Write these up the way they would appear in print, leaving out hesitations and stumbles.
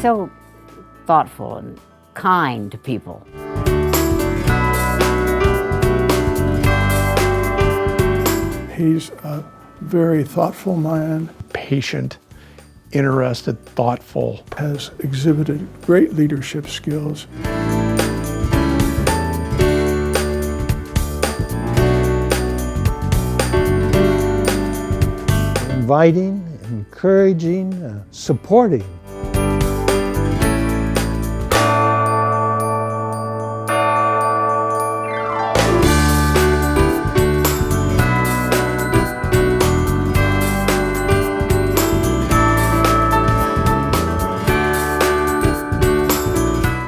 so thoughtful and kind to people. He's a very thoughtful man. Patient, interested, thoughtful. Has exhibited great leadership skills. Inviting, encouraging, supporting.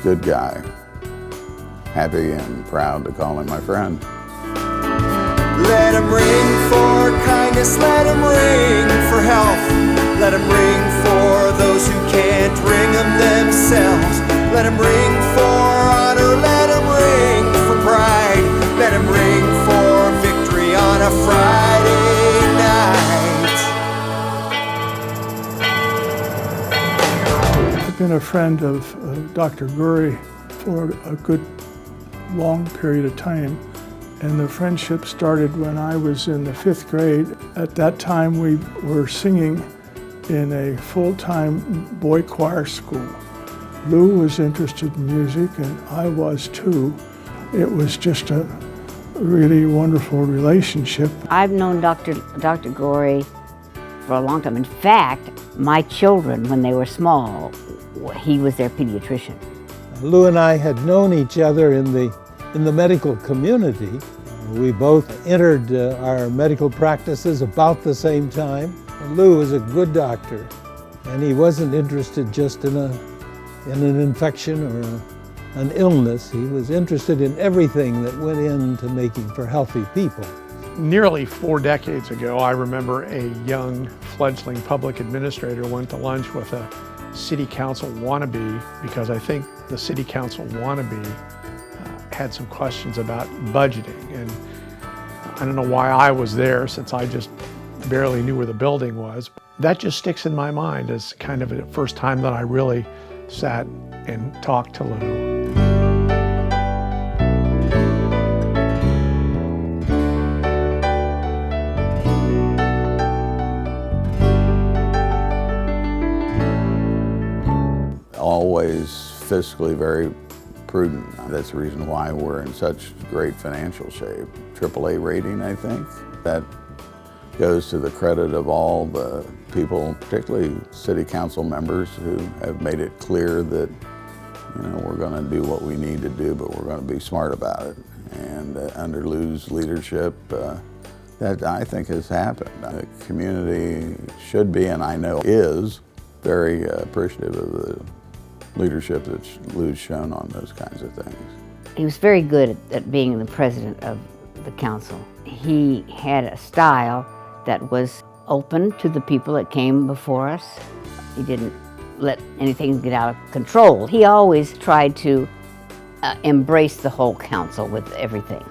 Good guy. Happy and proud to call him my friend. Let him ring for kindness, let him ring for health. Let him ring for those who can't ring them themselves. Let him ring for honor, let him ring for pride. Let him ring for victory on a Friday night. I've been a friend of Dr. Goorey for a good long period of time, and the friendship started when I was in the 5th grade. At that time we were singing in a full-time boy choir school. Lou was interested in music and I was too. It was just a really wonderful relationship. I've known Dr. Goorey for a long time. In fact, my children, when they were small, he was their pediatrician. Lou and I had known each other in the medical community. We both entered our medical practices about the same time. And Lou was a good doctor, and he wasn't interested just in an infection or an illness. He was interested in everything that went into making for healthy people. Nearly 4 decades ago, I remember a young fledgling public administrator went to lunch with a city council wannabe, because I think the city council wannabe had some questions about budgeting. And I don't know why I was there, since I just barely knew where the building was. That just sticks in my mind as kind of the first time that I really sat and talked to Lou. Always fiscally very prudent. That's the reason why we're in such great financial shape. AAA rating, I think. That goes to the credit of all the people, particularly city council members, who have made it clear that, we're going to do what we need to do, but we're going to be smart about it. And under Lou's leadership, that I think has happened. The community should be, and I know is, very appreciative of the leadership that Lou's shown on those kinds of things. He was very good at being the president of the council. He had a style that was open to the people that came before us. He didn't let anything get out of control. He always tried to embrace the whole council with everything.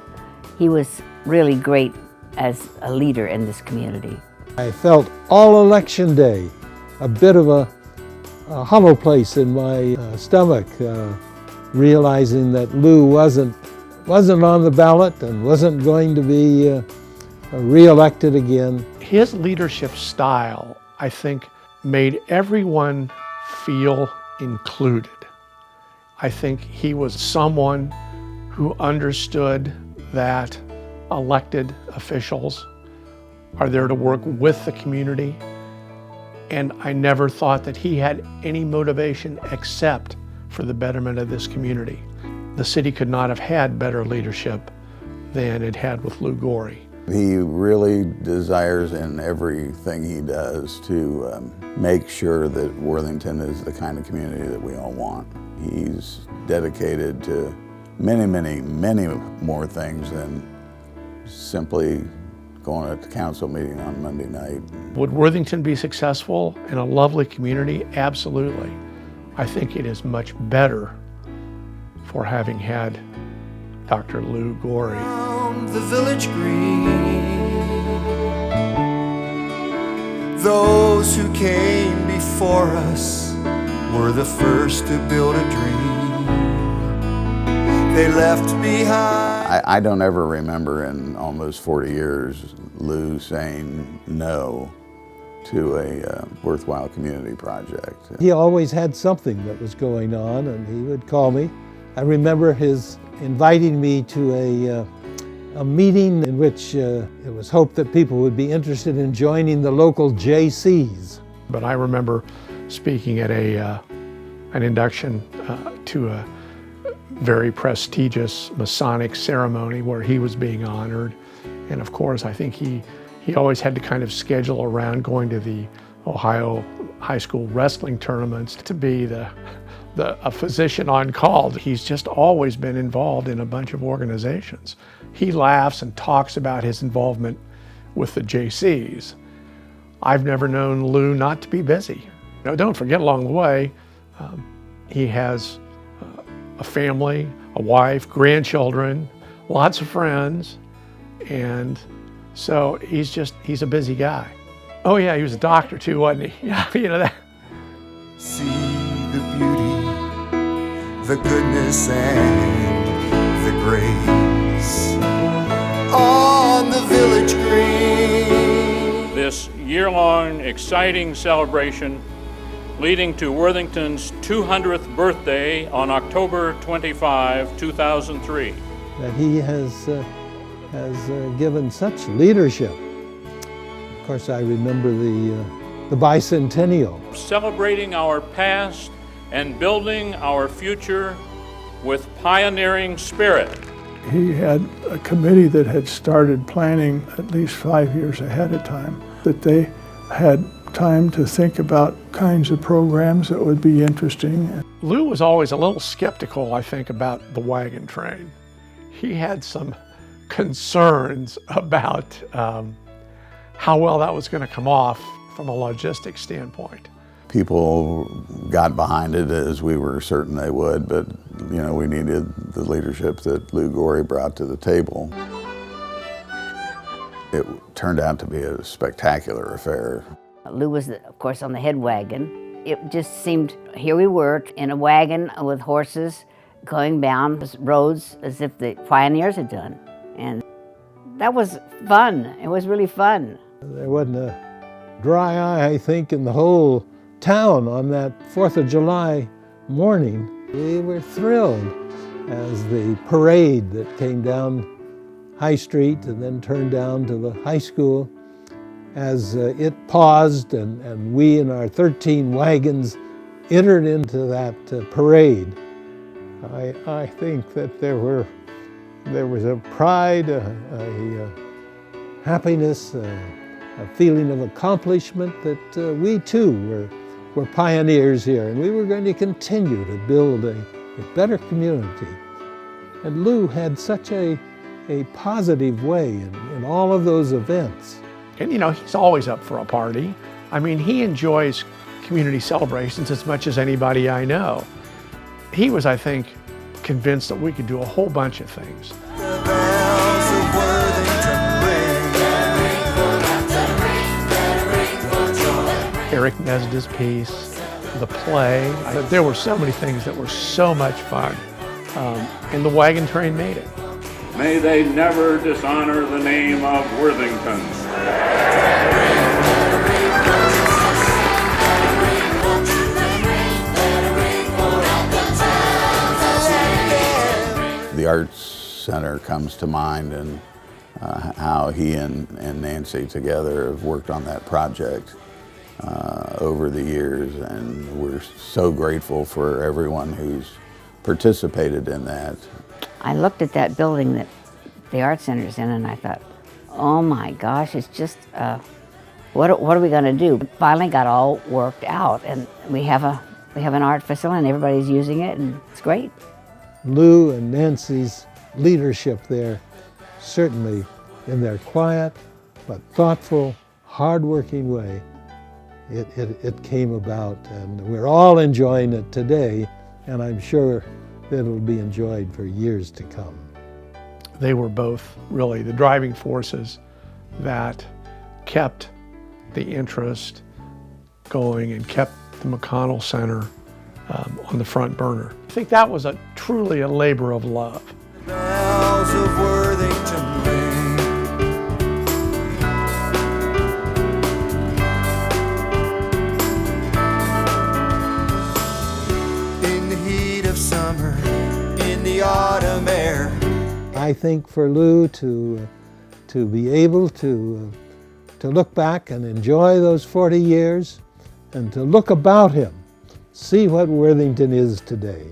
He was really great as a leader in this community. I felt all election day a bit of a hollow place in my stomach, realizing that Lou wasn't on the ballot and wasn't going to be re-elected again. His leadership style, I think, made everyone feel included. I think he was someone who understood that elected officials are there to work with the community, and I never thought that he had any motivation except for the betterment of this community. The city could not have had better leadership than it had with Lou Goorey. He really desires in everything he does to make sure that Worthington is the kind of community that we all want. He's dedicated to many, many, many more things than simply going to the council meeting on Monday night. Would Worthington be successful in a lovely community? Absolutely. I think it is much better for having had Dr. Lou Goorey. The village green, those who came before us were the first to build a dream they left behind. I don't ever remember in almost 40 years Lou saying no to a worthwhile community project. He always had something that was going on, and he would call me. I remember his inviting me to a meeting in which it was hoped that people would be interested in joining the local JCs. But I remember speaking at an induction to a very prestigious Masonic ceremony where he was being honored. And of course, I think he always had to kind of schedule around going to the Ohio high school wrestling tournaments to be a physician on call. He's just always been involved in a bunch of organizations. He laughs and talks about his involvement with the JCs. I've never known Lou not to be busy. Now, don't forget along the way, he has a family, a wife, grandchildren, lots of friends, and so he's a busy guy. Oh yeah, he was a doctor too, wasn't he? Yeah, you know that. See the beauty, the goodness, and the grace on the village green. This year-long exciting celebration leading to Worthington's 200th birthday on October 25, 2003. That he has given such leadership. Of course, I remember the bicentennial. Celebrating our past and building our future with pioneering spirit. He had a committee that had started planning at least 5 years ahead of time, that they had time to think about kinds of programs that would be interesting. Lou was always a little skeptical, I think, about the wagon train. He had some concerns about how well that was going to come off from a logistics standpoint. People got behind it, as we were certain they would, but you know, we needed the leadership that Lou Goorey brought to the table. It turned out to be a spectacular affair. Lou was, of course, on the head wagon. It just seemed, here we were in a wagon with horses going down roads as if the pioneers had done. And that was fun. It was really fun. There wasn't a dry eye, I think, in the whole town on that 4th of July morning. We were thrilled as the parade that came down High Street and then turned down to the high school, as it paused and we in our 13 wagons entered into that parade. I think that there was a pride, a happiness, a feeling of accomplishment that we too were pioneers here, and we were going to continue to build a better community. And Lou had such a positive way in all of those events. And you know, he's always up for a party. I mean, he enjoys community celebrations as much as anybody I know. He was, I think, convinced that we could do a whole bunch of things. The bells of Worthington ring. Eric Nesda's piece, the play. There were so many things that were so much fun, and the wagon train made it. May they never dishonor the name of Worthington. The Arts Center comes to mind, and how he and Nancy together have worked on that project over the years, and we're so grateful for everyone who's participated in that. I looked at that building that the Art Center's in, and I thought, oh my gosh, it's just, what are we going to do? Finally got all worked out, and we have an art facility, and everybody's using it, and it's great. Lou and Nancy's leadership there, certainly in their quiet but thoughtful, hard-working way, it came about, and we're all enjoying it today, and I'm sure that it'll be enjoyed for years to come. They were both really the driving forces that kept the interest going and kept the McConnell Center on the front burner. I think that was truly a labor of love. Bells of Worthington ring. In the heat of summer, in the autumn air. I think for Lou to be able to look back and enjoy those 40 years and to look about him, see what Worthington is today,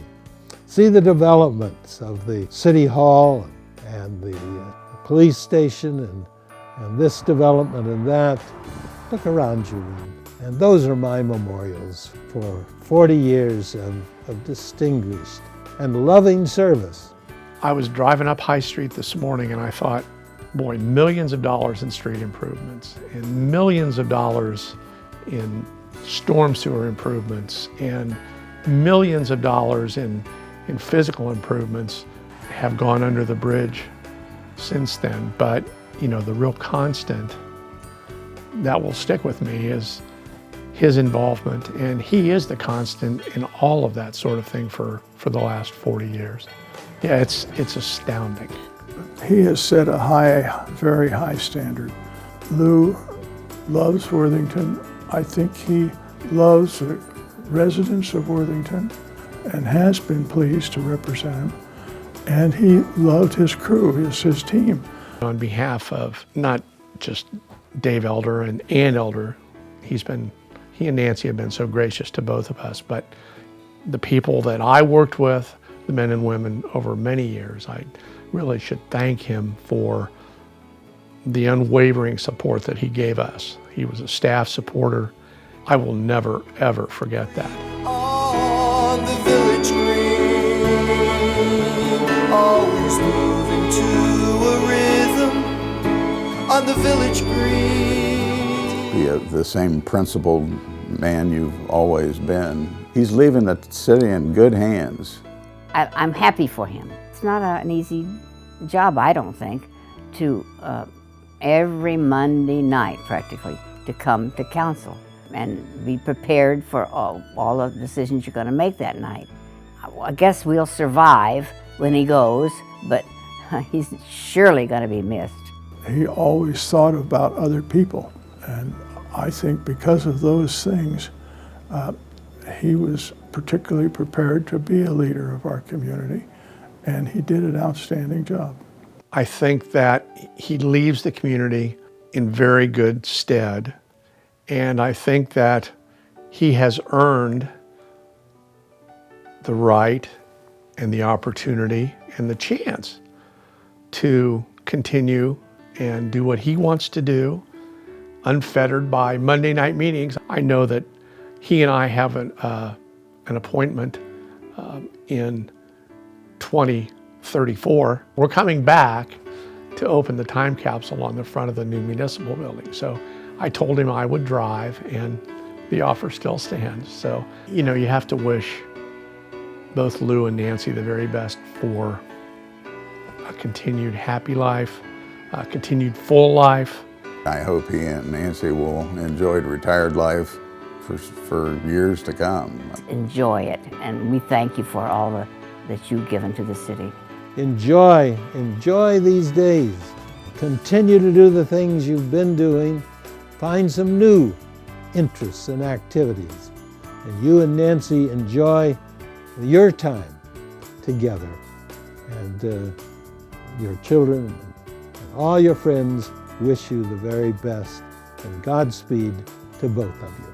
see the developments of the City Hall and the police station and this development and that. Look around you, and those are my memorials for 40 years of distinguished and loving service. I was driving up High Street this morning and I thought, boy, millions of dollars in street improvements and millions of dollars in storm sewer improvements and millions of dollars in physical improvements have gone under the bridge since then. But, you know, the real constant that will stick with me is his involvement, and he is the constant in all of that sort of thing for the last 40 years. Yeah, it's astounding. He has set a high, very high standard. Lou loves Worthington. I think he loves the residents of Worthington and has been pleased to represent him. And he loved his crew, his team. On behalf of not just Dave Elder and Ann Elder, he and Nancy have been so gracious to both of us, but the people that I worked with, the men and women over many years, I really should thank him for the unwavering support that he gave us. He was a staff supporter. I will never, ever forget that. On the village green, always moving to a rhythm. On the village green. Be the same principled man you've always been. He's leaving the city in good hands. I'm happy for him. It's not an easy job, I don't think, to every Monday night practically to come to council and be prepared for all of the decisions you're going to make that night. I guess we'll survive when he goes, but he's surely going to be missed. He always thought about other people, and I think because of those things, he was particularly prepared to be a leader of our community, and he did an outstanding job. I think that he leaves the community in very good stead, and I think that he has earned the right and the opportunity and the chance to continue and do what he wants to do, unfettered by Monday night meetings. I know that he and I have an appointment in 2034. We're coming back to open the time capsule on the front of the new municipal building. So I told him I would drive, and the offer still stands. So, you know, you have to wish both Lou and Nancy the very best for a continued happy life, a continued full life. I hope he and Nancy will enjoy retired life for years to come. Enjoy it, and we thank you for all that you've given to the city. Enjoy these days. Continue to do the things you've been doing. Find some new interests and activities. And you and Nancy enjoy your time together. And your children and all your friends wish you the very best, and Godspeed to both of you.